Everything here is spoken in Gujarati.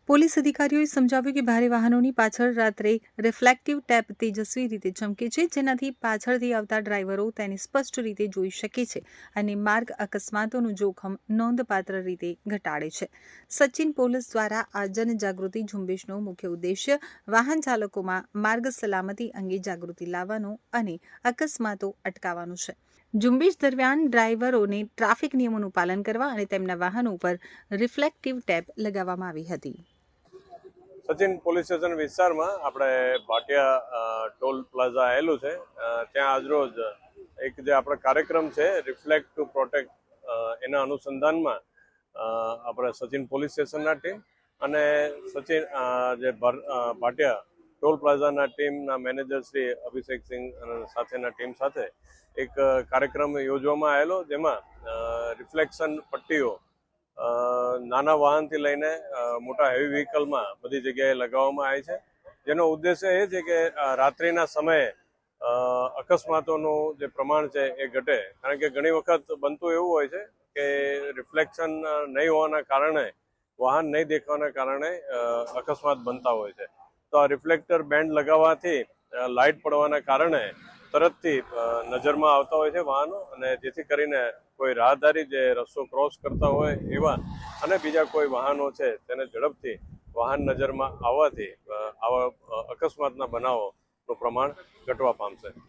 પોલીસ અધિકારીઓએ સમજાવ્યું કે ભારે વાહનોની પાછળ રાત્રે રિફ્લેક્ટિવ ટેપ તેજસ્વી રીતે ચમકે છે, જેનાથી પાછળથી આવતા ડ્રાઈવરો તેને સ્પષ્ટ રીતે જોઈ શકે છે અને માર્ગ અકસ્માતોનું જોખમ નોંધપાત્ર રીતે ઘટાડે છે. સચિન પોલીસ દ્વારા આ જનજાગૃતિ ઝુંબેશનો મુખ્ય ઉદ્દેશ્ય વાહન ચાલકોમાં માર્ગ સલામતી અંગે જાગૃતિ લાવવાનો અને અકસ્માતો અટકાવવાનો છે. ઝુંબેશ દરમિયાન ડ્રાઈવરોને ટ્રાફિક નિયમોનું પાલન કરવા અને તેમના વાહનો પર રિફ્લેક્ટિવ ટેપ લગાવવામાં આવી હતી. સચિન પોલીસ સ્ટેશન વિસ્તારમાં આપણે ભાટિયા ટોલ પ્લાઝા આવેલું છે, ત્યાં આજરોજ એક જે આપણો કાર્યક્રમ છે રિફ્લેક્ટ ટુ પ્રોટેક્ટ, એના અનુસંધાનમાં આપણે સચિન પોલીસ સ્ટેશનના ટીમ અને સચિન જે ભાટિયા ટોલ પ્લાઝાના ટીમના મેનેજર શ્રી અભિષેકસિંહ સાથેના ટીમ સાથે એક કાર્યક્રમ યોજવામાં આવેલો, જેમાં રિફ્લેક્શન પટ્ટીઓ નાના વાહનથી લઈને મોટા હેવી વ્હીકલમાં બધી જગ્યાએ લગાવવામાં આવે છે, જેનો ઉદ્દેશ્ય એ છે કે રાત્રિના સમયે અકસ્માતોનું જે પ્રમાણ છે એ ઘટે. કારણ કે ઘણી વખત બનતું એવું હોય છે કે રિફ્લેક્શન નહીં હોવાના કારણે, વાહન નહીં દેખવાના કારણે અકસ્માત બનતા હોય છે. તો આ રિફ્લેક્ટર બેન્ડ લગાવવાથી લાઇટ પડવાના કારણે તરતથી નજરમાં આવતા હોય છે વાહનો, અને જેથી કરીને કોઈ રાહદારી જે રસ્તો ક્રોસ કરતા હોય એવા અને બીજા કોઈ વાહનો છે તેને ઝડપથી વાહન નજરમાં આવવાથી આવા અકસ્માતના બનાવોનું પ્રમાણ ઘટવા પામશે.